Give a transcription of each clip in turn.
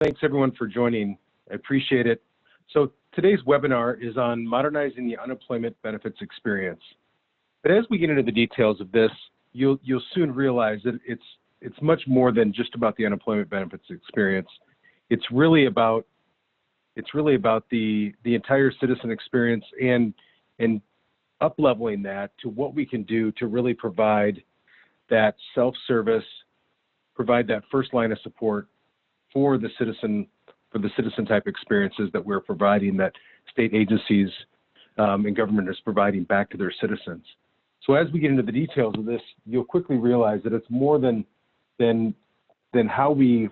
Thanks everyone for joining. I appreciate it. So today's webinar is on modernizing the unemployment benefits experience. But as we get into the details of this, you'll soon realize that it's much more than just about the unemployment benefits experience. It's really about the entire citizen experience and up-leveling that to what we can do to really provide that self-service, provide that first line of support for the citizen type experiences that we're providing, that state agencies and government is providing back to their citizens. So as we get into the details of this, you'll quickly realize that it's more than how we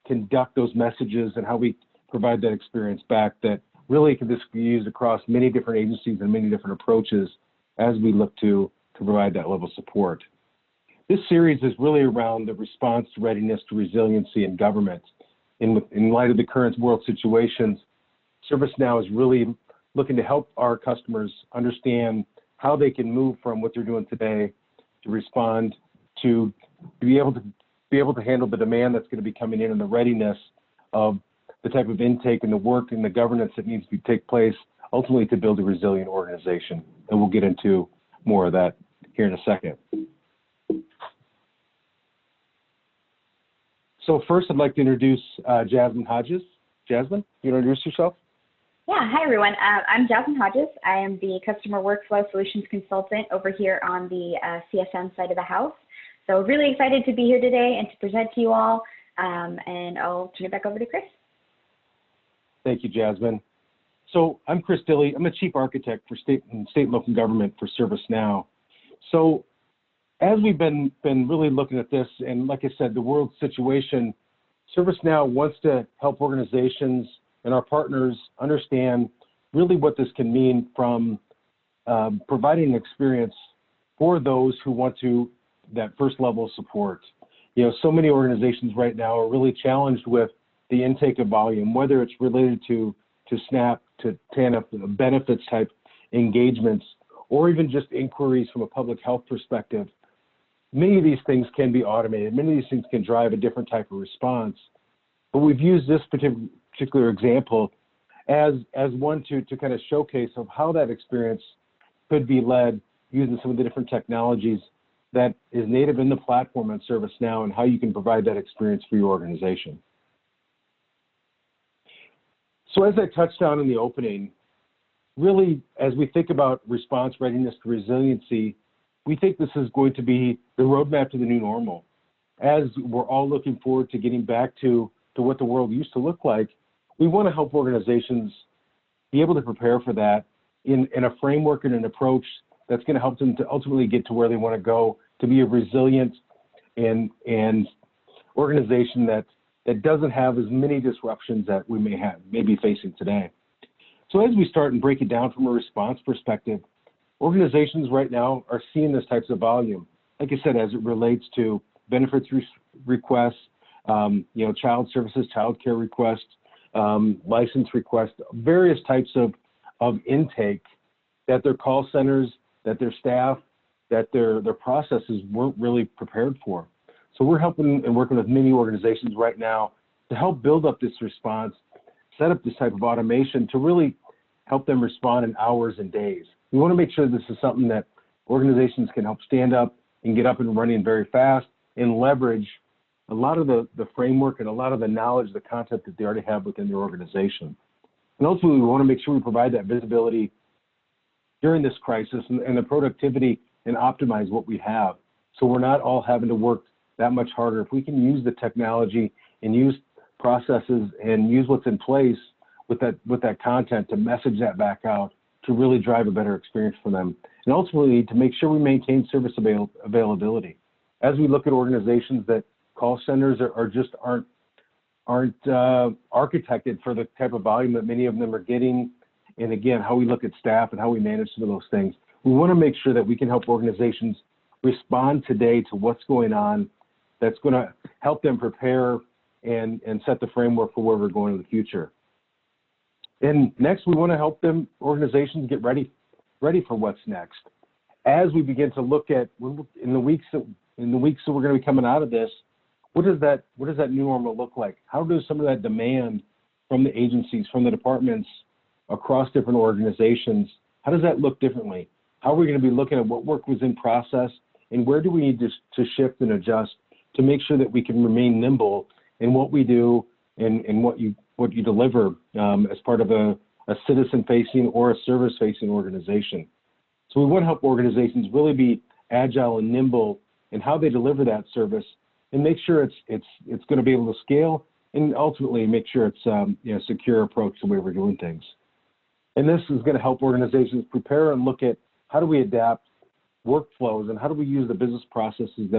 conduct those messages and how we provide that experience back, that really can be used across many different agencies and many different approaches as we look to provide that level of support. This series is really around the response to readiness to resiliency in government. In light of the current world situations, ServiceNow is really looking to help our customers understand how they can move from what they're doing today to respond to be able to handle the demand that's going to be coming in and the readiness of the type of intake and the work and the governance that needs to take place, ultimately to build a resilient organization. And we'll get into more of that here in a second. So first, I'd like to introduce Jasmine Hodges. Jasmine, you want to introduce yourself? Yeah, hi everyone. I'm Jasmine Hodges. I am the Customer Workflow Solutions Consultant over here on the CSM side of the house. So really excited to be here today and to present to you all. And I'll turn it back over to Chris. Thank you, Jasmine. So I'm Chris Dilley. I'm the Chief Architect for State and Local Government for ServiceNow. So as we've been really looking at this, and like I said, the world situation, ServiceNow wants to help organizations and our partners understand really what this can mean from providing an experience for those who want that first level of support. You know, so many organizations right now are really challenged with the intake of volume, whether it's related to SNAP, to TANF, benefits type engagements, or even just inquiries from a public health perspective. Many of these things can be automated. Many of these things can drive a different type of response. But we've used this particular example as one to kind of showcase of how that experience could be led using some of the different technologies that is native in the platform on ServiceNow and how you can provide that experience for your organization. So as I touched on in the opening, really, as we think about response readiness to resiliency, we think this is going to be the roadmap to the new normal. As we're all looking forward to getting back to what the world used to look like, we want to help organizations be able to prepare for that in a framework and an approach that's going to help them to ultimately get to where they want to go, to be a resilient and organization that doesn't have as many disruptions that we may be facing today. So as we start and break it down from a response perspective, organizations right now are seeing this types of volume. Like I said, as it relates to benefits requests, child services, child care requests, license requests, various types of intake that their call centers, that their staff, that their processes weren't really prepared for. So we're helping and working with many organizations right now to help build up this response, set up this type of automation to really help them respond in hours and days. We want to make sure this is something that organizations can help stand up and get up and running very fast and leverage a lot of the framework and a lot of the knowledge, the content that they already have within their organization. And ultimately, we want to make sure we provide that visibility during this crisis and the productivity and optimize what we have. So we're not all having to work that much harder. If we can use the technology and use processes and use what's in place with that content to message that back out, to really drive a better experience for them, and ultimately to make sure we maintain service availability. As we look at organizations that call centers aren't architected for the type of volume that many of them are getting, and again, how we look at staff and how we manage some of those things, we want to make sure that we can help organizations respond today to what's going on that's going to help them prepare and set the framework for where we're going in the future. And next, we want to help organizations get ready for what's next. As we begin to look at in the weeks that we're going to be coming out of this, what does that new normal look like? How does some of that demand from the agencies, from the departments across different organizations, how does that look differently? How are we going to be looking at what work was in process and where do we need to shift and adjust to make sure that we can remain nimble in what we do and what you deliver as part of a citizen-facing or a service-facing organization. So we want to help organizations really be agile and nimble in how they deliver that service and make sure it's going to be able to scale and ultimately make sure it's a secure approach to the way we're doing things. And this is going to help organizations prepare and look at how do we adapt workflows and how do we use the business processes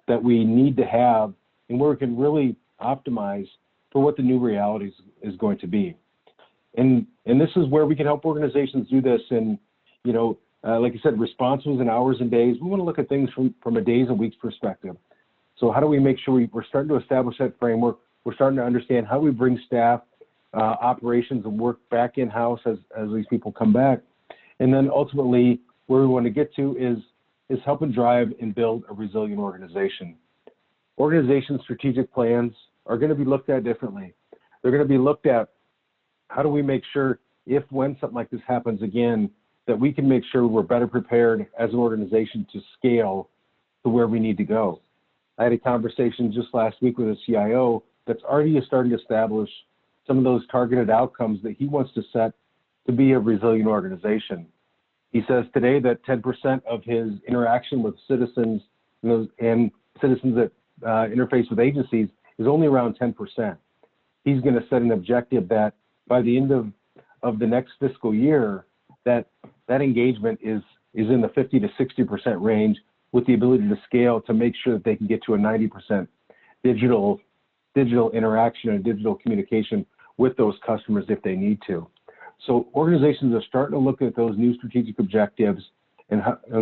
that we need to have and where we can really optimize for what the new reality is going to be. And this is where we can help organizations do this. And, like I said, responses in hours and days. We want to look at things from a days and weeks perspective. So how do we make sure we're starting to establish that framework? We're starting to understand how we bring staff, operations and work back in-house as these people come back. And then ultimately, where we want to get to is helping drive and build a resilient organization. Organization strategic plans are going to be looked at differently. They're going to be looked at, how do we make sure when something like this happens again, that we can make sure we're better prepared as an organization to scale to where we need to go. I had a conversation just last week with a CIO that's already starting to establish some of those targeted outcomes that he wants to set to be a resilient organization. He says today that 10% of his interaction with citizens and citizens that interface with agencies is only around 10%. He's going to set an objective that by the end of the next fiscal year, that engagement is in the 50 to 60% range with the ability to scale to make sure that they can get to a 90% digital interaction and digital communication with those customers if they need to. So organizations are starting to look at those new strategic objectives and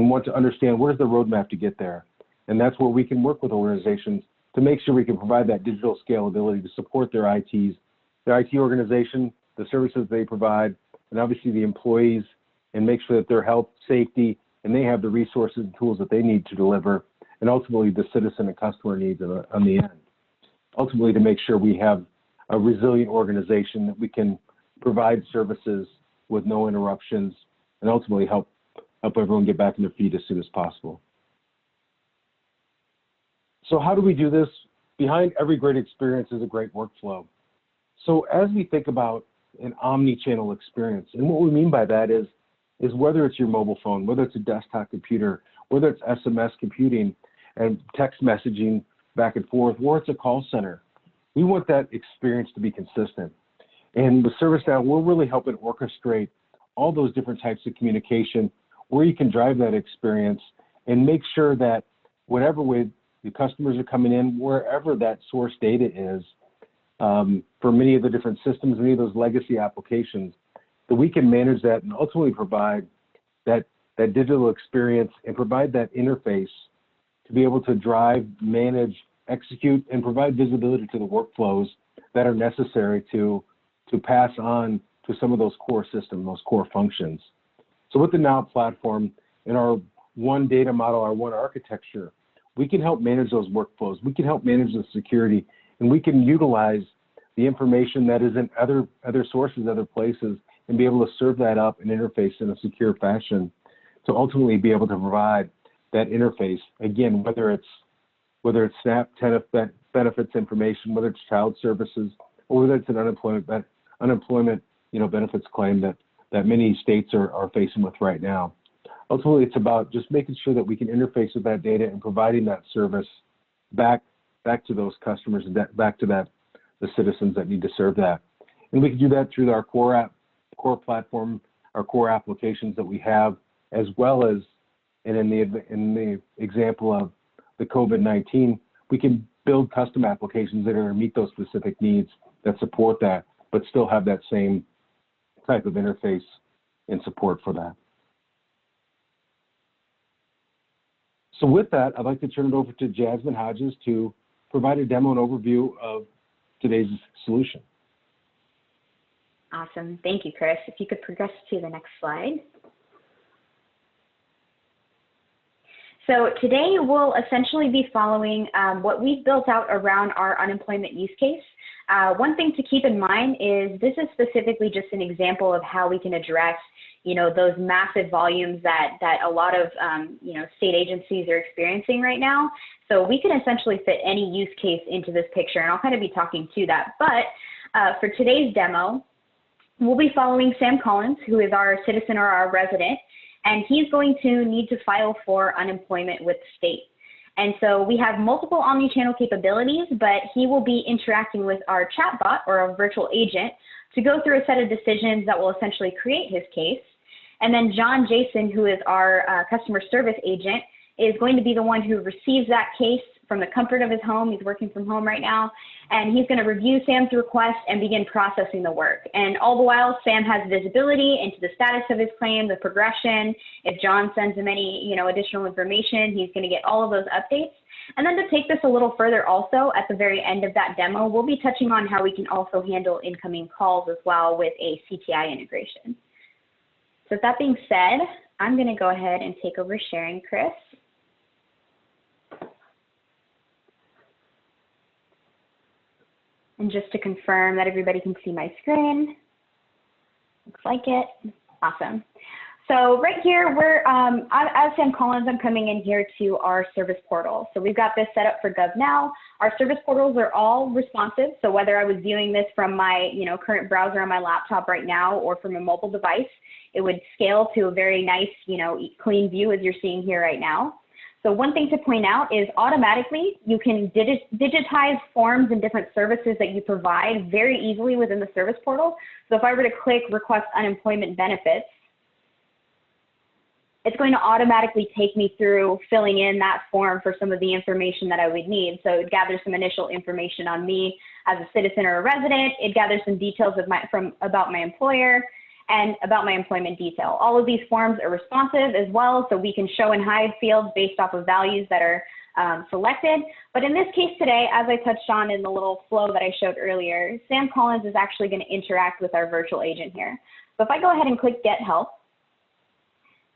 want to understand what is the roadmap to get there. And that's where we can work with organizations to make sure we can provide that digital scalability to support their IT organization, the services they provide, and obviously the employees, and make sure that their health, safety, and they have the resources and tools that they need to deliver, and ultimately the citizen and customer needs on the end. Ultimately, to make sure we have a resilient organization that we can provide services with no interruptions, and ultimately help everyone get back on their feet as soon as possible. So how do we do this? Behind every great experience is a great workflow. So as we think about an omni-channel experience, and what we mean by that is whether it's your mobile phone, whether it's a desktop computer, whether it's SMS computing and text messaging back and forth, or it's a call center, we want that experience to be consistent. And with ServiceNow, we're really helping orchestrate all those different types of communication where you can drive that experience and make sure that whatever way the customers are coming in, wherever that source data is, for many of the different systems, many of those legacy applications, that we can manage that and ultimately provide that digital experience and provide that interface to be able to drive, manage, execute, and provide visibility to the workflows that are necessary to pass on to some of those core systems, those core functions. So with the Now platform and our one data model, our one architecture, we can help manage those workflows. We can help manage the security, and we can utilize the information that is in other sources, other places, and be able to serve that up and interface in a secure fashion to ultimately be able to provide that interface. Again, whether it's SNAP benefits information, whether it's child services, or whether it's an unemployment benefits claim that many states are facing with right now. Ultimately, it's about just making sure that we can interface with that data and providing that service back to those customers and back to the citizens that need to serve that. And we can do that through our core platform, our core applications that we have, as well as, and in the example of the COVID-19, we can build custom applications that are going to meet those specific needs that support that, but still have that same type of interface and support for that. So with that, I'd like to turn it over to Jasmine Hodges to provide a demo and overview of today's solution. Awesome. Thank you, Chris. If you could progress to the next slide. So today we'll essentially be following what we've built out around our unemployment use case. One thing to keep in mind is this is specifically just an example of how we can address, those massive volumes that a lot of, state agencies are experiencing right now. So we can essentially fit any use case into this picture, and I'll kind of be talking to that. But for today's demo, we'll be following Sam Collins, who is our citizen or our resident, and he's going to need to file for unemployment with the state. And so we have multiple omni-channel capabilities, but he will be interacting with our chatbot or our virtual agent to go through a set of decisions that will essentially create his case. And then John Jason, who is our customer service agent, is going to be the one who receives that case from the comfort of his home. He's working from home right now, and he's going to review Sam's request and begin processing the work. And all the while, Sam has visibility into the status of his claim, the progression. If John sends him any, additional information, he's going to get all of those updates. And then to take this a little further also, at the very end of that demo, we'll be touching on how we can also handle incoming calls as well with a CTI integration. So with that being said, I'm going to go ahead and take over sharing, Chris. And just to confirm that everybody can see my screen, looks like it. Awesome. So right here, as Sam Collins, I'm coming in here to our service portal. So we've got this set up for GovNow. Our service portals are all responsive. So whether I was viewing this from my current browser on my laptop right now or from a mobile device, it would scale to a very nice, clean view as you're seeing here right now. So one thing to point out is automatically you can digitize forms and different services that you provide very easily within the service portal. So if I were to click request unemployment benefits, it's going to automatically take me through filling in that form for some of the information that I would need. So it gathers some initial information on me as a citizen or a resident. It gathers some details about my employer and about my employment detail. All of these forms are responsive as well, so we can show and hide fields based off of values that are selected. But in this case today, as I touched on in the little flow that I showed earlier, Sam Collins is actually going to interact with our virtual agent here. So if I go ahead and click Get Help,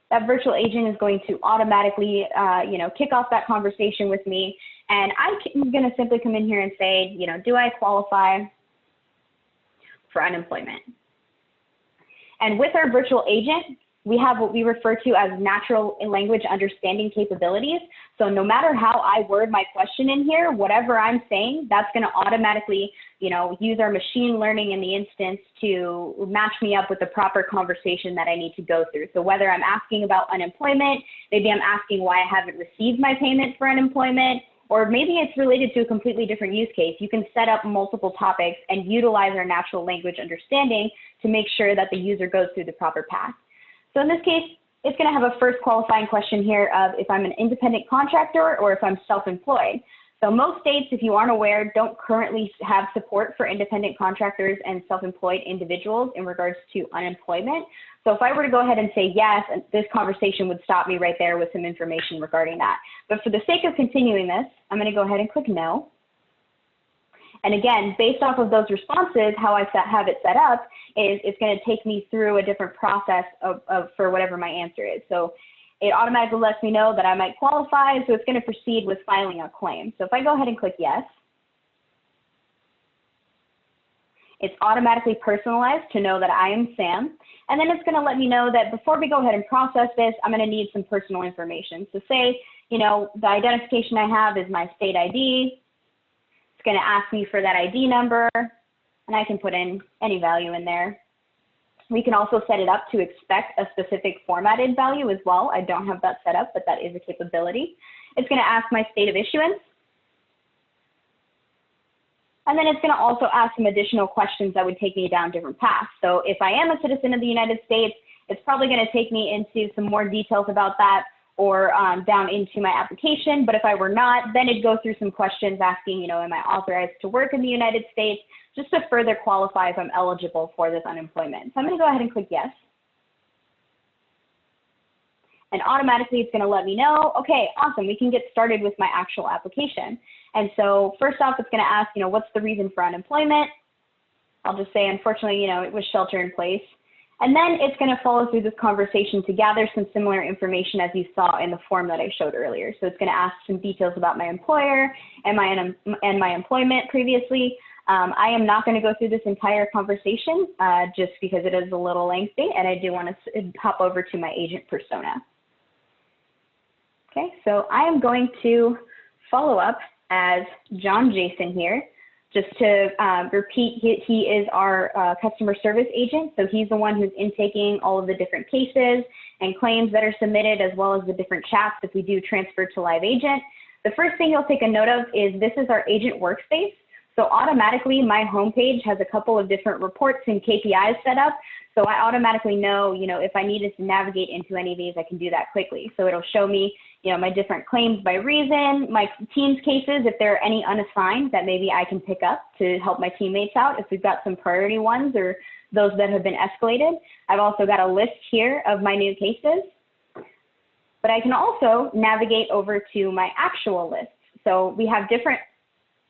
that virtual agent is going to automatically, kick off that conversation with me. And I'm going to simply come in here and say, do I qualify for unemployment? And with our virtual agent, we have what we refer to as natural language understanding capabilities. So no matter how I word my question in here, whatever I'm saying, that's going to automatically, use our machine learning in the instance to match me up with the proper conversation that I need to go through. So whether I'm asking about unemployment, maybe I'm asking why I haven't received my payment for unemployment, or maybe it's related to a completely different use case. You can set up multiple topics and utilize our natural language understanding to make sure that the user goes through the proper path. So in this case, it's going to have a first qualifying question here of if I'm an independent contractor or if I'm self-employed. So most states, if you aren't aware, don't currently have support for independent contractors and self-employed individuals in regards to unemployment. So if I were to go ahead and say yes, this conversation would stop me right there with some information regarding that. But for the sake of continuing this, I'm going to go ahead and click no. And again, based off of those responses, how I have it set up is it's going to take me through a different process for whatever my answer is. So it automatically lets me know that I might qualify, so it's going to proceed with filing a claim. So if I go ahead and click yes, it's automatically personalized to know that I am Sam. And then it's going to let me know that before we go ahead and process this, I'm going to need some personal information. So say, the identification I have is my state ID. It's going to ask me for that ID number, and I can put in any value in there. We can also set it up to expect a specific formatted value as well. I don't have that set up, but that is a capability. It's going to ask my state of issuance. And then it's going to also ask some additional questions that would take me down different paths. So if I am a citizen of the United States, it's probably going to take me into some more details about that or down into my application. But if I were not, then it'd go through some questions asking, am I authorized to work in the United States, just to further qualify if I'm eligible for this unemployment. So I'm going to go ahead and click yes. And automatically it's going to let me know, okay, awesome, we can get started with my actual application. And so first off, it's going to ask, what's the reason for unemployment? I'll just say, unfortunately, it was shelter in place. And then it's going to follow through this conversation to gather some similar information as you saw in the form that I showed earlier. So it's going to ask some details about my employer and my employment previously. I am not going to go through this entire conversation just because it is a little lengthy, and I do want to hop over to my agent persona. Okay, so I am going to follow up as John Jason here. Just to repeat, he is our customer service agent, so he's the one who's intaking all of the different cases and claims that are submitted, as well as the different chats if we do transfer to live agent. The first thing you'll take a note of is this is our agent workspace. So automatically, my homepage has a couple of different reports and KPIs set up. So I automatically know, if I needed to navigate into any of these, I can do that quickly. So it'll show me, my different claims by reason, my team's cases, if there are any unassigned that maybe I can pick up to help my teammates out, if we've got some priority ones or those that have been escalated. I've also got a list here of my new cases. But I can also navigate over to my actual list. So we have different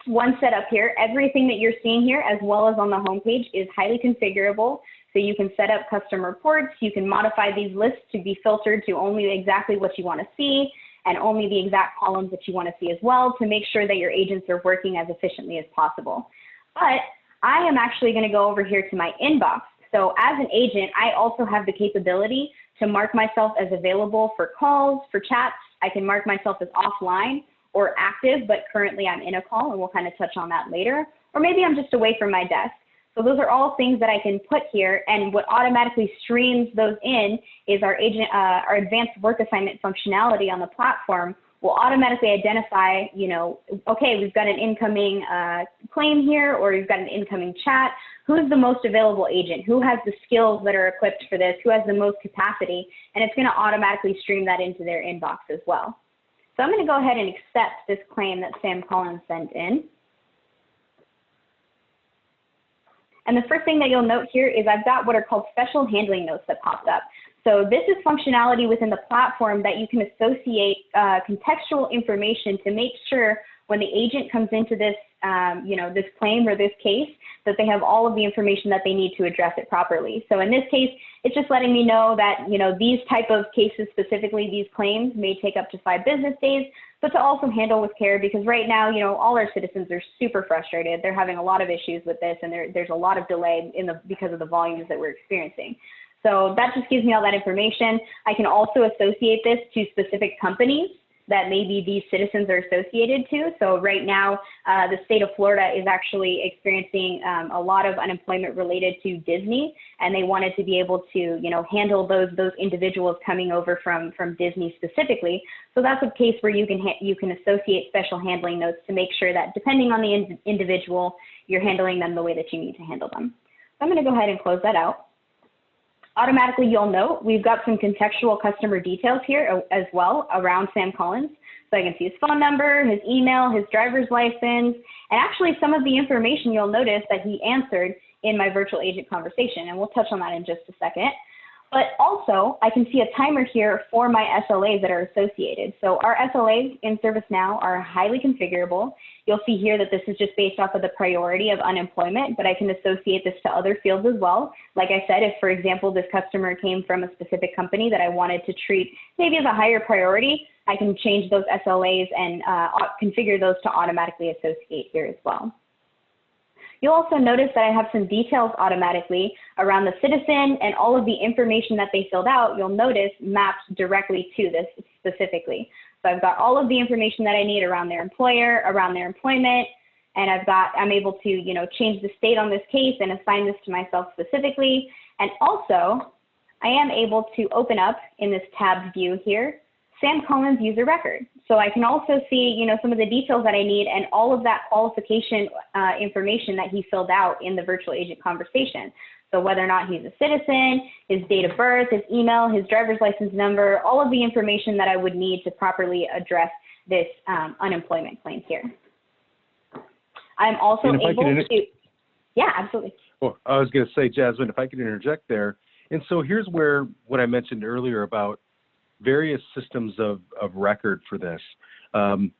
ones set up here. Everything that you're seeing here, as well as on the homepage, is highly configurable. So you can set up custom reports. You can modify these lists to be filtered to only exactly what you want to see and only the exact columns that you want to see as well to make sure that your agents are working as efficiently as possible. But I am actually going to go over here to my inbox. So as an agent, I also have the capability to mark myself as available for calls, for chats. I can mark myself as offline or active, but currently I'm in a call, and we'll kind of touch on that later. Or maybe I'm just away from my desk. So those are all things that I can put here, and what automatically streams those in is our advanced work assignment functionality on the platform will automatically identify, okay, we've got an incoming claim here, or we've got an incoming chat. Who's the most available agent? Who has the skills that are equipped for this? Who has the most capacity? And it's going to automatically stream that into their inbox as well. So I'm going to go ahead and accept this claim that Sam Collins sent in. And the first thing that you'll note here is I've got what are called special handling notes that popped up. So this is functionality within the platform that you can associate contextual information to make sure when the agent comes into this, this claim or this case, that they have all of the information that they need to address it properly. So in this case, it's just letting me know that, these type of cases, specifically these claims, may take up to 5 business days, but to also handle with care, because right now, all our citizens are super frustrated. They're having a lot of issues with this, and there's a lot of delay because of the volumes that we're experiencing. So that just gives me all that information. I can also associate this to specific companies that maybe these citizens are associated to. So right now, the state of Florida is actually experiencing a lot of unemployment related to Disney, and they wanted to be able to, handle those individuals coming over from Disney specifically. So that's a case where you can associate special handling notes to make sure that depending on the individual, you're handling them the way that you need to handle them. So I'm going to go ahead and close that out. Automatically, you'll note we've got some contextual customer details here as well around Sam Collins. So I can see his phone number, his email, his driver's license, and actually some of the information you'll notice that he answered in my virtual agent conversation. And we'll touch on that in just a second. But also, I can see a timer here for my SLAs that are associated. So our SLAs in ServiceNow are highly configurable. You'll see here that this is just based off of the priority of unemployment, but I can associate this to other fields as well. Like I said, if, for example, this customer came from a specific company that I wanted to treat maybe as a higher priority, I can change those SLAs and configure those to automatically associate here as well. You'll also notice that I have some details automatically around the citizen, and all of the information that they filled out, you'll notice maps directly to this specifically. So I've got all of the information that I need around their employer, around their employment, and I'm able to, change the state on this case and assign this to myself specifically. And also, I am able to open up in this tabbed view here, Sam Collins user record. So I can also see, some of the details that I need and all of that qualification information that he filled out in the virtual agent conversation. So whether or not he's a citizen, his date of birth, his email, his driver's license number, all of the information that I would need to properly address this unemployment claim here. I'm also able to, yeah, absolutely. Well, I was going to say, Jasmine, if I could interject there. And so here's where what I mentioned earlier about various systems of record for this.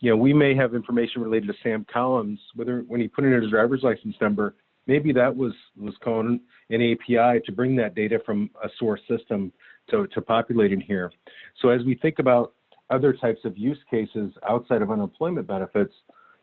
We may have information related to Sam Collins, when he put in his driver's license number, maybe that was calling an API to bring that data from a source system to populate in here. So as we think about other types of use cases outside of unemployment benefits,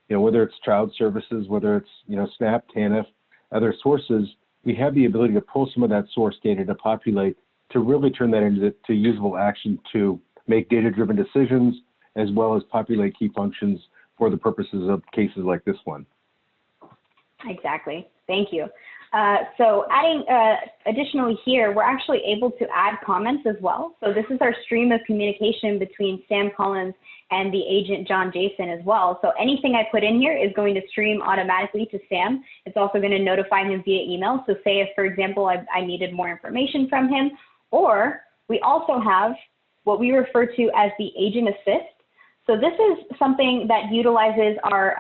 whether it's child services, whether it's, SNAP, TANF, other sources, we have the ability to pull some of that source data to populate to really turn that into usable action to make data-driven decisions, as well as populate key functions for the purposes of cases like this one. Exactly. Thank you. So adding additionally here, we're actually able to add comments as well. So this is our stream of communication between Sam Collins and the agent John Jason as well. So anything I put in here is going to stream automatically to Sam. It's also going to notify him via email. So say if, for example, I needed more information from him, or we also have what we refer to as the agent assist. So this is something that utilizes our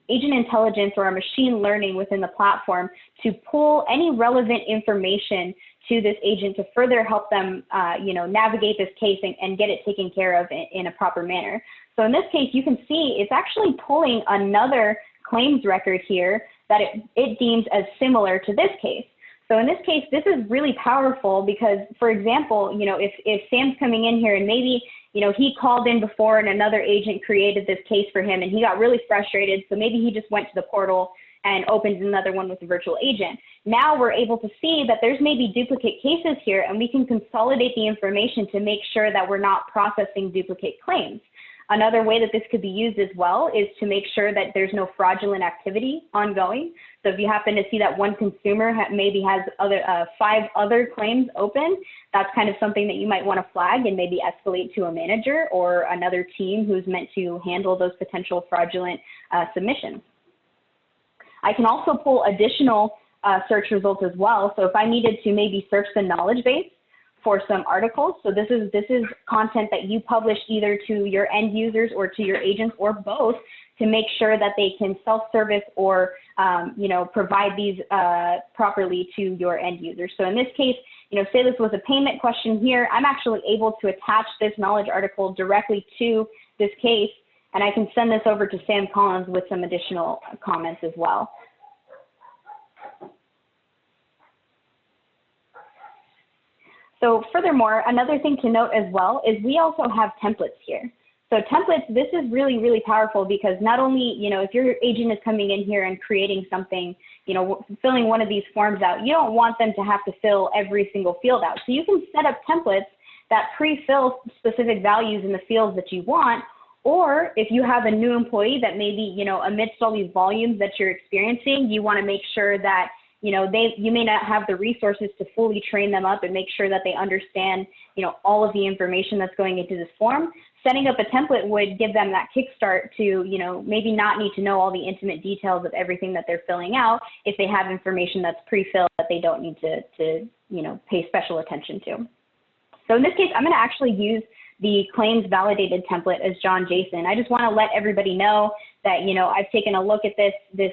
agent intelligence or our machine learning within the platform to pull any relevant information to this agent to further help them, navigate this case and get it taken care of in a proper manner. So in this case, you can see it's actually pulling another claims record here that it deems as similar to this case. So in this case, this is really powerful because, for example, if Sam's coming in here and maybe, he called in before and another agent created this case for him and he got really frustrated. So maybe he just went to the portal and opened another one with a virtual agent. Now we're able to see that there's maybe duplicate cases here and we can consolidate the information to make sure that we're not processing duplicate claims. Another way that this could be used as well is to make sure that there's no fraudulent activity ongoing. So if you happen to see that one consumer maybe has 5 other claims open, that's kind of something that you might want to flag and maybe escalate to a manager or another team who's meant to handle those potential fraudulent submissions. I can also pull additional search results as well. So if I needed to maybe search the knowledge base for some articles. So this is content that you publish either to your end users or to your agents or both to make sure that they can self-service or provide these properly to your end users. So in this case, say this was a payment question here, I'm actually able to attach this knowledge article directly to this case, and I can send this over to Sam Collins with some additional comments as well. So furthermore, another thing to note as well is we also have templates here. So templates, this is really, really powerful because not only, if your agent is coming in here and creating something, filling one of these forms out, you don't want them to have to fill every single field out. So you can set up templates that pre-fill specific values in the fields that you want, or if you have a new employee that maybe, amidst all these volumes that you're experiencing, you want to make sure that you may not have the resources to fully train them up and make sure that they understand, all of the information that's going into this form. Setting up a template would give them that kickstart to, maybe not need to know all the intimate details of everything that they're filling out if they have information that's pre-filled that they don't need to pay special attention to. So in this case, I'm going to actually use the claims validated template as John Jason. I just want to let everybody know that, I've taken a look at this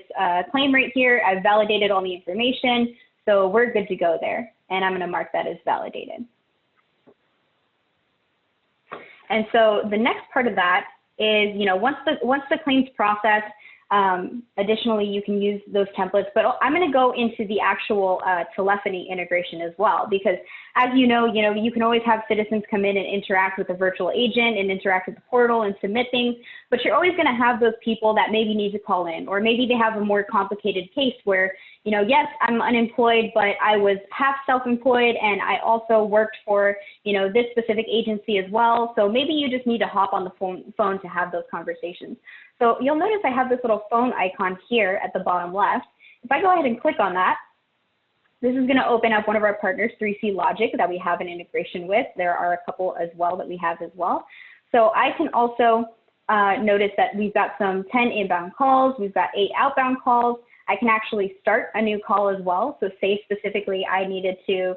claim right here. I've validated all the information, so we're good to go there. And I'm going to mark that as validated. And so the next part of that is, once the claims process, additionally, you can use those templates, but I'm going to go into the actual telephony integration as well, because as you know, you can always have citizens come in and interact with a virtual agent and interact with the portal and submit things, but you're always going to have those people that maybe need to call in, or maybe they have a more complicated case where, yes, I'm unemployed, but I was half self-employed and I also worked for, this specific agency as well. So maybe you just need to hop on the phone to have those conversations. So you'll notice I have this little phone icon here at the bottom left. If I go ahead and click on that, this is going to open up one of our partners, 3C Logic, that we have an integration with. There are a couple as well that we have as well. So I can also notice that we've got some 10 inbound calls. We've got 8 outbound calls. I can actually start a new call as well. So say specifically I needed to,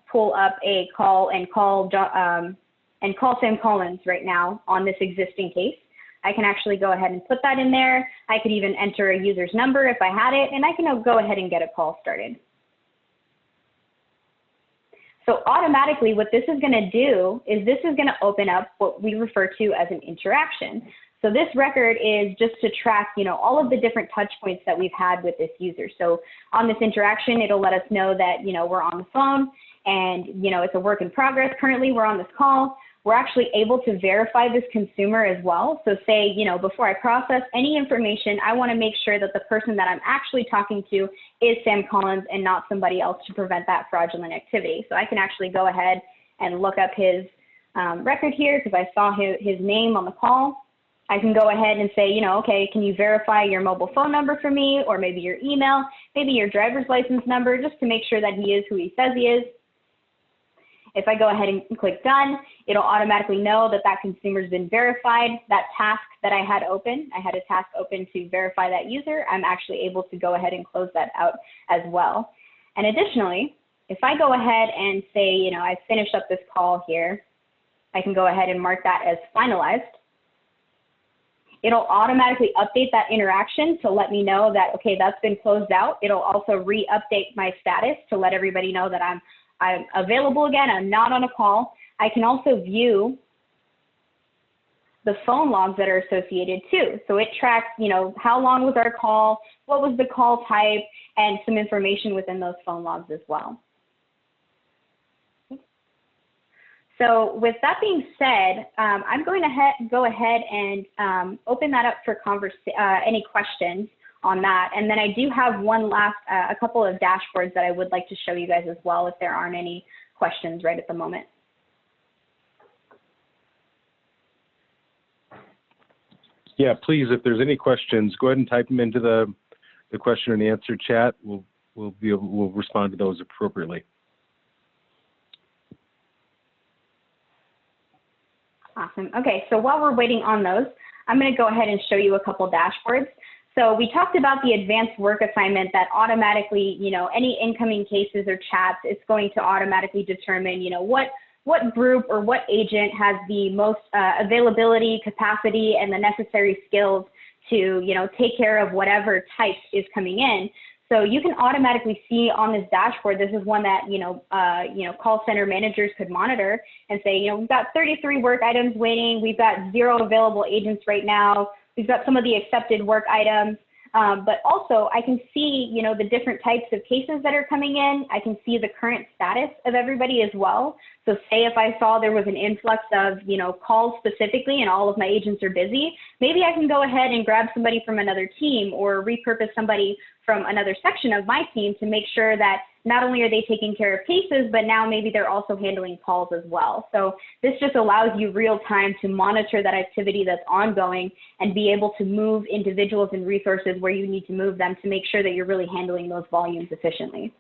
pull up a call and call Sam Collins right now on this existing case. I can actually go ahead and put that in there. I could even enter a user's number if I had it, and I can go ahead and get a call started. So automatically what this is going to do is this is going to open up what we refer to as an interaction. So this record is just to track, all of the different touch points that we've had with this user. So on this interaction, it'll let us know that, we're on the phone and, it's a work in progress. Currently, we're on this call. We're actually able to verify this consumer as well. So say, before I process any information, I want to make sure that the person that I'm actually talking to is Sam Collins and not somebody else to prevent that fraudulent activity. So I can actually go ahead and look up his record here because I saw his name on the call. I can go ahead and say, okay, can you verify your mobile phone number for me, or maybe your email, maybe your driver's license number, just to make sure that he is who he says he is. If I go ahead and click done, it'll automatically know that that consumer's been verified. That task that I had open, I had a task open to verify that user. I'm actually able to go ahead and close that out as well. And additionally, if I go ahead and say, I finished up this call here, I can go ahead and mark that as finalized. It'll automatically update that interaction to let me know that, okay, that's been closed out. It'll also re-update my status to let everybody know that I'm available again. I'm not on a call. I can also view the phone logs that are associated too. So it tracks, how long was our call, what was the call type, and some information within those phone logs as well. So with that being said, I'm going to go ahead and open that up for any questions on that. And then I do have a couple of dashboards that I would like to show you guys as well if there aren't any questions right at the moment. Yeah, please, if there's any questions, go ahead and type them into the question and answer chat. We'll respond to those appropriately. Awesome. Okay, so while we're waiting on those, I'm going to go ahead and show you a couple dashboards. So we talked about the advanced work assignment that automatically, any incoming cases or chats, it's going to automatically determine, what group or what agent has the most availability, capacity, and the necessary skills to, take care of whatever type is coming in. So you can automatically see on this dashboard, this is one that, call center managers could monitor and say, we've got 33 work items waiting. We've got 0 available agents right now. We've got some of the accepted work items. But also I can see, the different types of cases that are coming in. I can see the current status of everybody as well. So say if I saw there was an influx of, calls specifically and all of my agents are busy, maybe I can go ahead and grab somebody from another team or repurpose somebody from another section of my team to make sure that not only are they taking care of cases, but now maybe they're also handling calls as well. So this just allows you real time to monitor that activity that's ongoing and be able to move individuals and resources where you need to move them to make sure that you're really handling those volumes efficiently.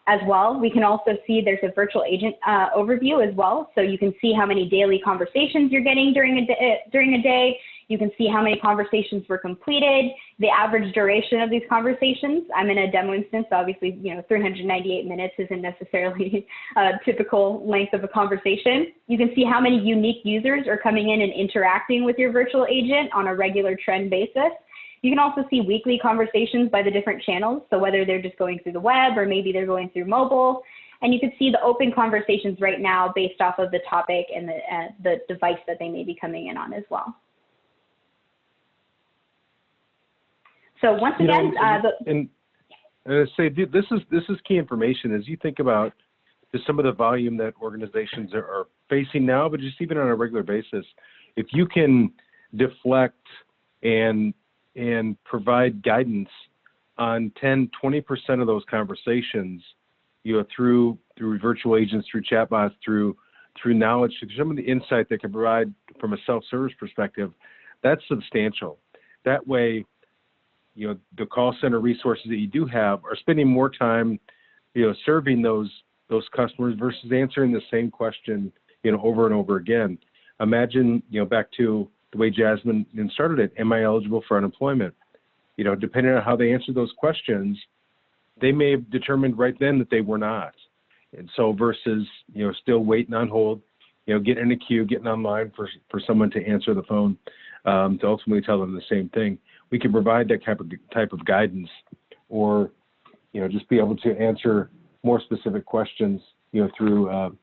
As well, we can also see there's a virtual agent overview as well. So you can see how many daily conversations you're getting during a day. You can see how many conversations were completed, the average duration of these conversations. I'm in a demo instance, so obviously, 398 minutes isn't necessarily a typical length of a conversation. You can see how many unique users are coming in and interacting with your virtual agent on a regular trend basis. You can also see weekly conversations by the different channels, so whether they're just going through the web or maybe they're going through mobile. And you can see the open conversations right now based off of the topic and the device that they may be coming in on as well. So once again, and say this is key information as you think about just some of the volume that organizations are facing now, but just even on a regular basis. If you can deflect and provide guidance on 10, 20% of those conversations, through virtual agents, through chatbots, through knowledge, some of the insight they can provide from a self-service perspective, that's substantial. That way, the call center resources that you do have are spending more time, serving those customers versus answering the same question, over and over again. Imagine, back to the way Jasmine started it, am I eligible for unemployment? Depending on how they answer those questions, they may have determined right then that they were not. And so versus, still waiting on hold, getting in a queue, getting online for someone to answer the phone, to ultimately tell them the same thing. We can provide that type of guidance, or just be able to answer more specific questions through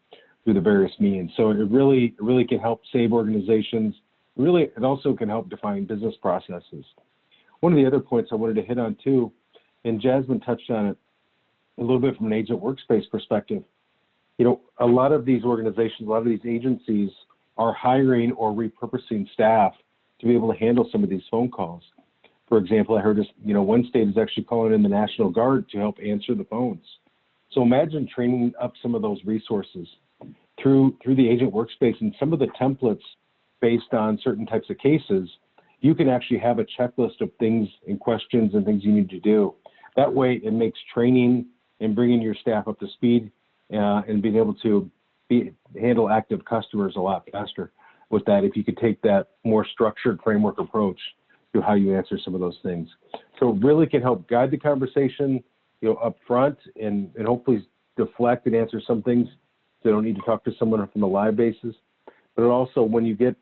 the various means. So it really can help save organizations Really, it also can help define business processes. One of the other points I wanted to hit on too, and Jasmine touched on it a little bit from an agent workspace perspective. You know, a lot of these organizations, a lot of these agencies are hiring or repurposing staff to be able to handle some of these phone calls. For example, I heard one state is actually calling in the National Guard to help answer the phones. So imagine training up some of those resources through the agent workspace and some of the templates based on certain types of cases. You can actually have a checklist of things and questions and things you need to do. That way it makes training and bringing your staff up to speed and being able to handle active customers a lot faster with that, if you could take that more structured framework approach to how you answer some of those things. So it really can help guide the conversation, up front and hopefully deflect and answer some things so you don't need to talk to someone from a live basis. But it also, when you get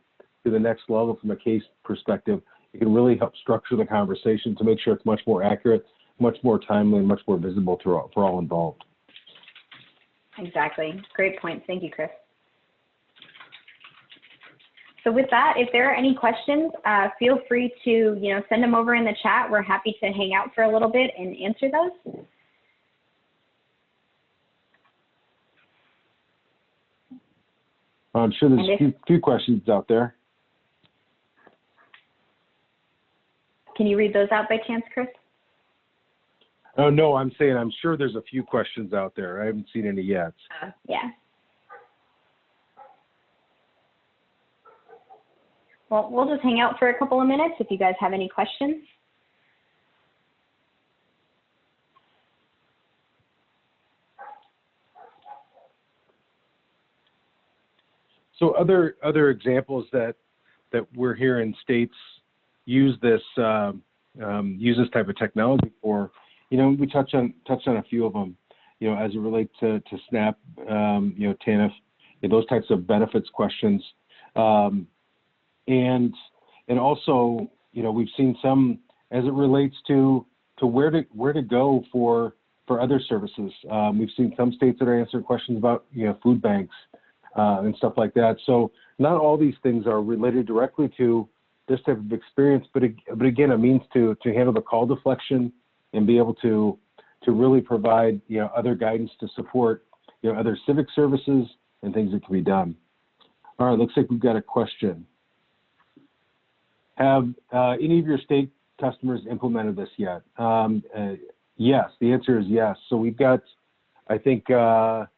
to the next level from a case perspective, it can really help structure the conversation to make sure it's much more accurate, much more timely, and much more visible for all involved. Exactly. Great point. Thank you, Chris. So with that, if there are any questions, feel free to send them over in the chat. We're happy to hang out for a little bit and answer those. I'm sure there's a few questions out there. Can you read those out by chance, Chris? Oh, no, I'm saying I'm sure there's a few questions out there. I haven't seen any yet. Yeah. Well, we'll just hang out for a couple of minutes if you guys have any questions. So other examples that we're hearing states use this type of technology for, we touched on a few of them, as it relates to SNAP, TANF, those types of benefits questions, and also, we've seen some as it relates to where to go for other services. We've seen some states that are answering questions about food banks and stuff like that. So not all these things are related directly to this type of experience, but again, a means to handle the call deflection and be able to really provide other guidance to support other civic services and things that can be done. All right, looks like we've got a question. Have any of your state customers implemented this yet? Yes, the answer is yes. So we've got, I think at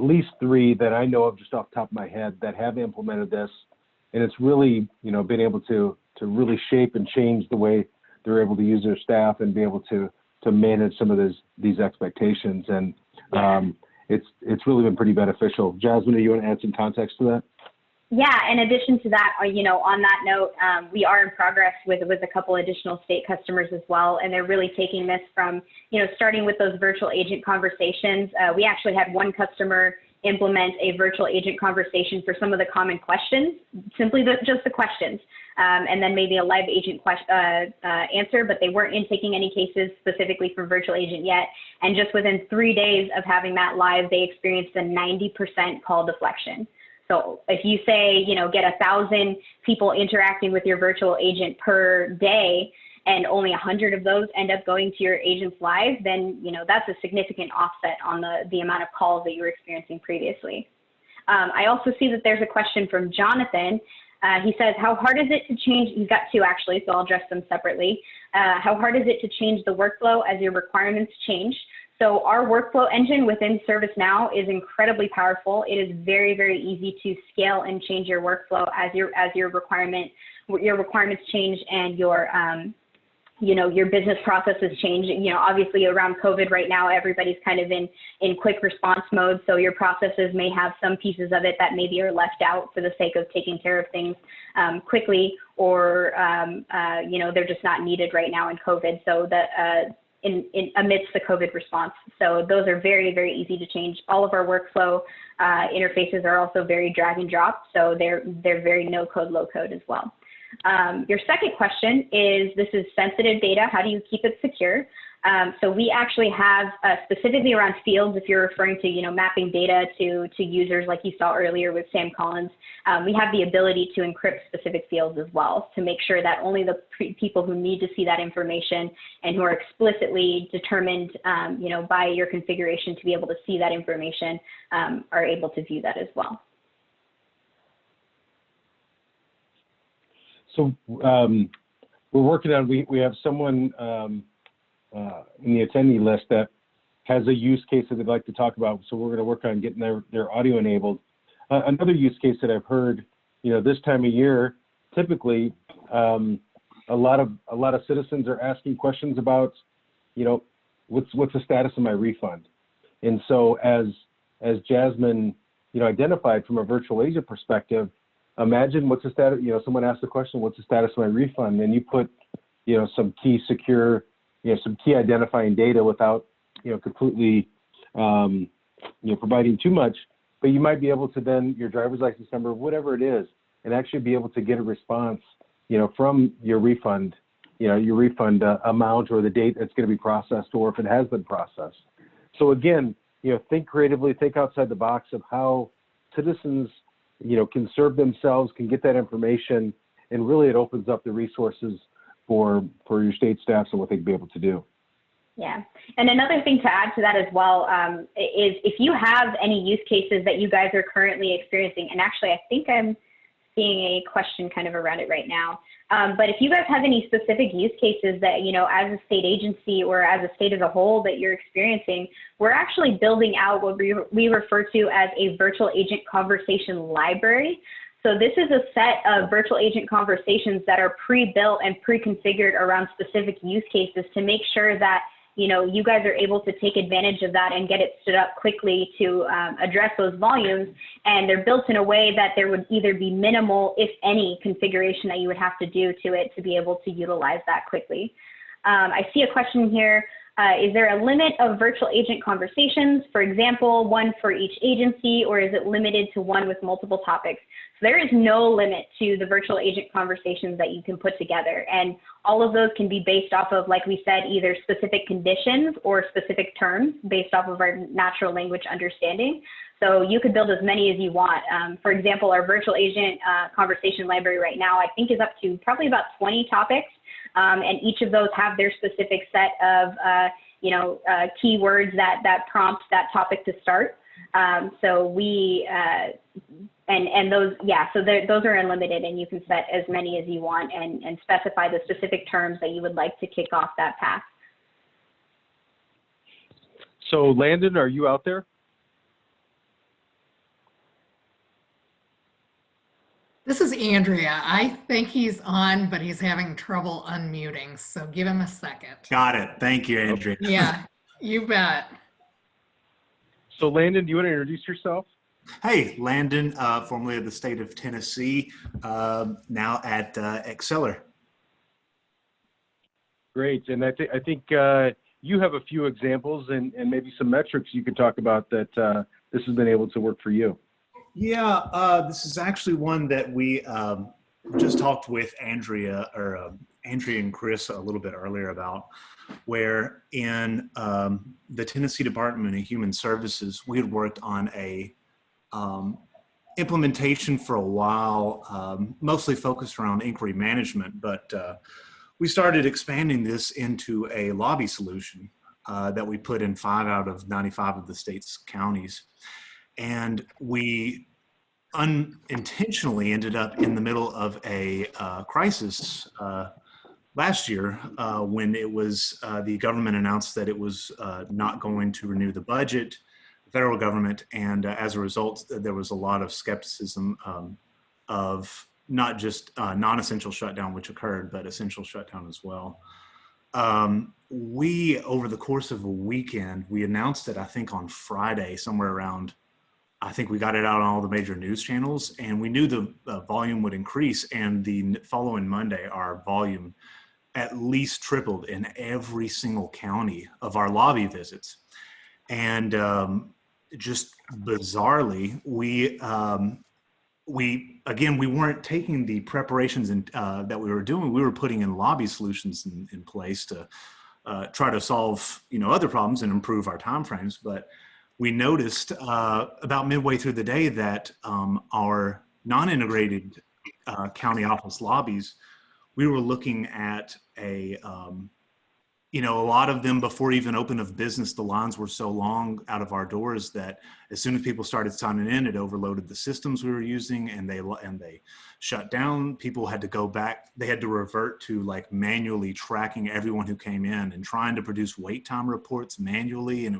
least three that I know of just off the top of my head that have implemented this, and it's really been able to really shape and change the way they're able to use their staff and be able to manage some of these expectations, and it's really been pretty beneficial. Jasmine, do you want to add some context to that? Yeah, in addition to that, on that note, we are in progress with a couple additional state customers as well, and they're really taking this from, starting with those virtual agent conversations. We actually had one customer implement a virtual agent conversation for some of the common questions, simply just the questions, and then maybe a live agent answer, but they weren't taking any cases specifically for virtual agent yet. And just within 3 days of having that live, they experienced a 90% call deflection. So if you say, get 1,000 people interacting with your virtual agent per day, and only 100 of those end up going to your agents live, then, that's a significant offset on the amount of calls that you were experiencing previously. I also see that there's a question from Jonathan. He says, how hard is it to change, he's got two actually, so I'll address them separately. How hard is it to change the workflow as your requirements change? So our workflow engine within ServiceNow is incredibly powerful. It is very, very easy to scale and change your workflow as your requirements change and your business processes change. Obviously around COVID right now, everybody's kind of in quick response mode. So your processes may have some pieces of it that maybe are left out for the sake of taking care of things quickly, or they're just not needed right now in COVID. So that amidst the COVID response. So those are very, very easy to change. All of our workflow interfaces are also very drag and drop. So they're very no code, low code as well. Your second question is, this is sensitive data. How do you keep it secure? So we actually have specifically around fields, if you're referring to, mapping data to users like you saw earlier with Sam Collins, we have the ability to encrypt specific fields as well to make sure that only the people who need to see that information and who are explicitly determined, by your configuration to be able to see that information are able to view that as well. So we're working on, we have someone in the attendee list that has a use case that they'd like to talk about. So we're going to work on getting their audio enabled. Another use case that I've heard, this time of year, typically a lot of citizens are asking questions about, what's the status of my refund? And so as Jasmine, identified from a virtual agent perspective, imagine what's the status, someone asks the question, what's the status of my refund? And you put, some key secure, some key identifying data without, completely, providing too much, but you might be able to then, your driver's license number, whatever it is, and actually be able to get a response, from your refund, amount or the date that's going to be processed, or if it has been processed. So again, think creatively, think outside the box of how citizens, can serve themselves, can get that information, and really it opens up the resources for your state staffs and what they'd be able to do. Yeah, and another thing to add to that as well is if you have any use cases that you guys are currently experiencing, and actually I think I'm seeing a question kind of around it right now, but if you guys have any specific use cases that, as a state agency or as a state as a whole that you're experiencing, we're actually building out what we refer to as a virtual agent conversation library. So this is a set of virtual agent conversations that are pre-built and pre-configured around specific use cases to make sure that you guys are able to take advantage of that and get it stood up quickly to address those volumes. And they're built in a way that there would either be minimal, if any, configuration that you would have to do to it to be able to utilize that quickly. I see a question here. Is there a limit of virtual agent conversations? For example, one for each agency, or is it limited to one with multiple topics? So there is no limit to the virtual agent conversations that you can put together. And all of those can be based off of, like we said, either specific conditions or specific terms based off of our natural language understanding. So you could build as many as you want. For example, our virtual agent conversation library right now, I think is up to probably about 20 topics. And each of those have their specific set of, keywords that prompt that topic to start. So we, and those, yeah, so those are unlimited, and you can set as many as you want and specify the specific terms that you would like to kick off that path. So Landon, are you out there? This is Andrea. I think he's on, but he's having trouble unmuting. So give him a second. Got it. Thank you, Andrea. Yeah, you bet. So Landon, do you want to introduce yourself? Hey, Landon, formerly of the state of Tennessee, now at Exceller. Great. And I think you have a few examples and maybe some metrics you could talk about that this has been able to work for you. Yeah, this is actually one that we just talked with Andrea and Chris a little bit earlier about, where in the Tennessee Department of Human Services, we had worked on a implementation for a while, mostly focused around inquiry management, but we started expanding this into a lobby solution that we put in 5 out of 95 of the state's counties. And we unintentionally ended up in the middle of a crisis last year when it was the government announced that it was not going to renew the budget, the federal government, and as a result, there was a lot of skepticism of not just non-essential shutdown, which occurred, but essential shutdown as well. We, over the course of a weekend, we announced it, I think on Friday, somewhere around, I think we got it out on all the major news channels, and we knew the volume would increase, and the following Monday, our volume at least tripled in every single county of our lobby visits. And just bizarrely, we weren't taking the preparations that we were doing. We were putting in lobby solutions in place to try to solve, other problems and improve our timeframes. But we noticed about midway through the day that our non-integrated county office lobbies, we were looking at a lot of them before even open of business, the lines were so long out of our doors that as soon as people started signing in, it overloaded the systems we were using, and they shut down. People had to go back. They had to revert to like manually tracking everyone who came in and trying to produce wait time reports manually. And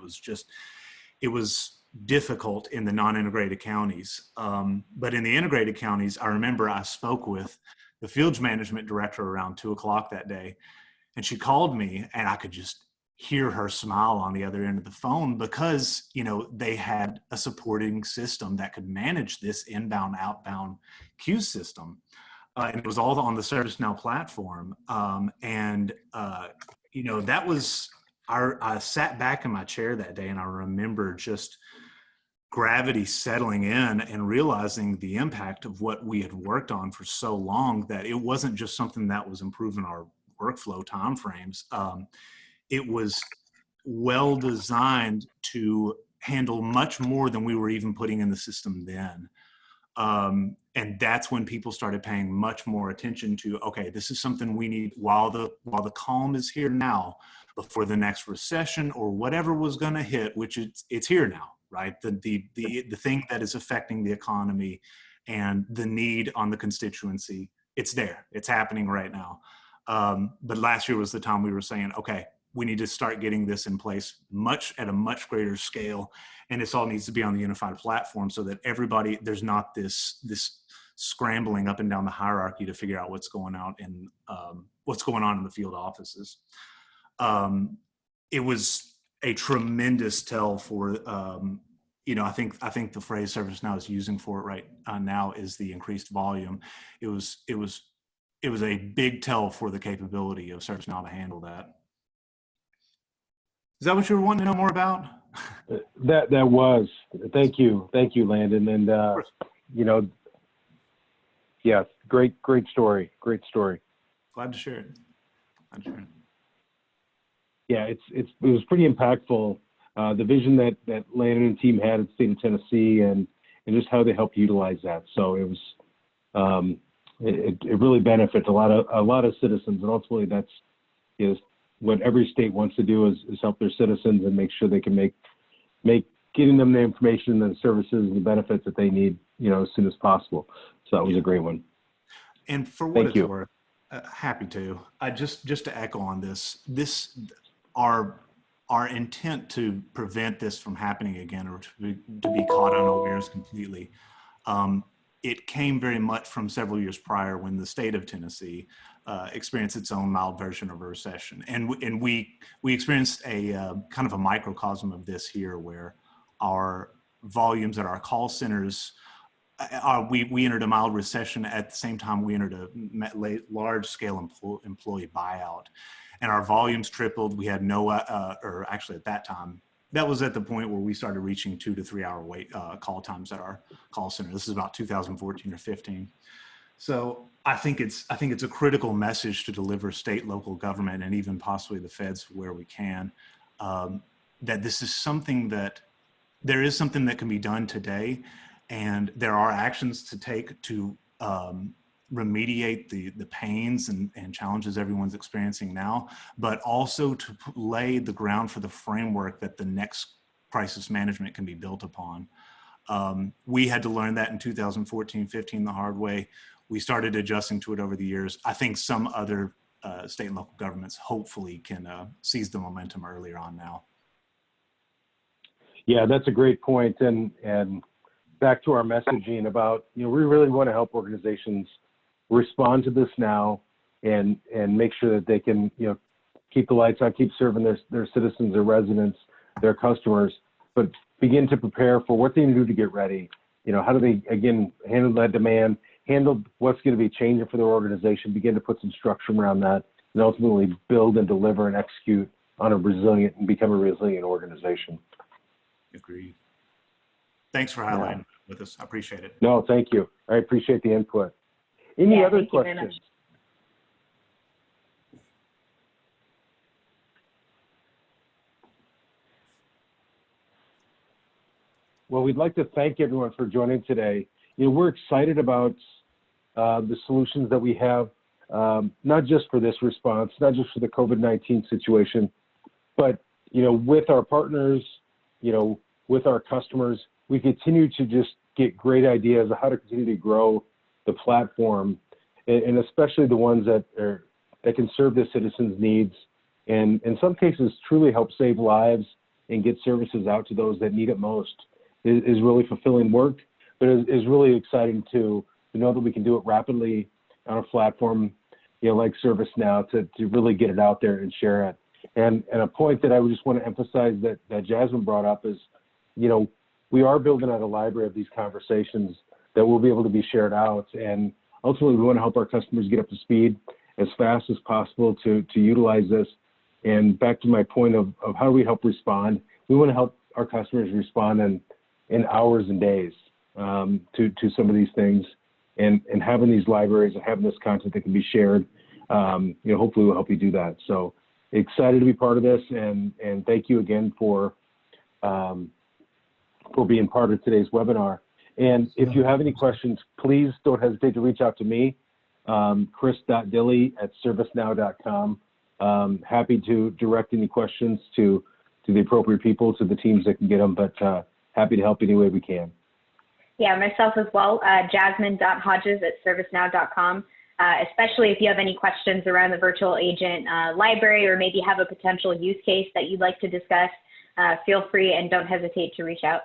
it was difficult in the non-integrated counties. But in the integrated counties, I remember I spoke with the field management director around 2:00 that day. And she called me, and I could just hear her smile on the other end of the phone because, they had a supporting system that could manage this inbound, outbound queue system. And it was all on the ServiceNow platform. That was I sat back in my chair that day, and I remember just gravity settling in and realizing the impact of what we had worked on for so long, that it wasn't just something that was improving our workflow timeframes. It was well designed to handle much more than we were even putting in the system then. And that's when people started paying much more attention to, okay, this is something we need while the calm is here now, before the next recession or whatever was going to hit, which it's here now, right? The thing that is affecting the economy and the need on the constituency, it's there, it's happening right now. But last year was the time we were saying, okay, we need to start getting this in place at a much greater scale. And this all needs to be on the unified platform so that everybody, there's not this scrambling up and down the hierarchy to figure out what's going on in the field offices. It was a tremendous tell for, I think the phrase ServiceNow is using for it right now is the increased volume. It was a big tell for the capability of ServiceNow to handle that. Is that what you were wanting to know more about? That was. Thank you, Landon. And yeah, great story. Glad to share it. Yeah, it was pretty impactful. The vision that Landon and team had at the state of Tennessee, and just how they helped utilize that. So it was. It really benefits a lot of citizens, and ultimately that's what every state wants to do is help their citizens and make sure they can make getting them the information and the services and the benefits that they need, as soon as possible. So that was a great one. And for what it's worth, happy to. Just to echo on this our intent to prevent this from happening again, or to be caught unawares completely. It came very much from several years prior when the state of Tennessee experienced its own mild version of a recession. And we experienced a kind of a microcosm of this here, where our volumes at our call centers, we entered a mild recession at the same time we entered a large scale employee buyout. And our volumes tripled. We had or actually at that time, that was at the point where we started reaching 2 to 3 hour wait call times at our call center. This is about 2014 or 15. So I think it's a critical message to deliver state, local government, and even possibly the feds where we can, that this is something that there is something that can be done today, and there are actions to take to remediate the pains and challenges everyone's experiencing now, but also to lay the ground for the framework that the next crisis management can be built upon. We had to learn that in 2014-15 the hard way. We started adjusting to it over the years. I think some other state and local governments hopefully can seize the momentum earlier on now. Yeah, that's a great point. And back to our messaging about, we really want to help organizations respond to this now and make sure that they can, keep the lights on, keep serving their citizens, their residents, their customers, but begin to prepare for what they need to do to get ready. How do they, again, handle that demand, handle what's going to be changing for their organization, begin to put some structure around that, and ultimately build and deliver and execute on become a resilient organization. Agreed. Thanks for highlighting with us. I appreciate it. No, thank you. I appreciate the input. Any other questions? Well, we'd like to thank everyone for joining today. We're excited about the solutions that we have, not just for this response, not just for the COVID-19 situation, but with our partners, with our customers, we continue to just get great ideas of how to continue to grow the platform, and especially the ones that can serve the citizens' needs, and in some cases truly help save lives and get services out to those that need it most. Is really fulfilling work, but is really exciting to know that we can do it rapidly on a platform like ServiceNow to really get it out there and share it. And a point that I would just want to emphasize that Jasmine brought up is, we are building out a library of these conversations that will be able to be shared out. And ultimately, we want to help our customers get up to speed as fast as possible to utilize this. And back to my point of how do we help respond? We want to help our customers respond in hours and days to some of these things. And having these libraries and having this content that can be shared, hopefully will help you do that. So excited to be part of this, and thank you again for being part of today's webinar. And if you have any questions, please don't hesitate to reach out to me, chris.dilly@servicenow.com. Happy to direct any questions to the appropriate people, to the teams that can get them, but happy to help any way we can. Yeah, myself as well, jasmine.hodges@servicenow.com. Especially if you have any questions around the virtual agent library, or maybe have a potential use case that you'd like to discuss, feel free and don't hesitate to reach out.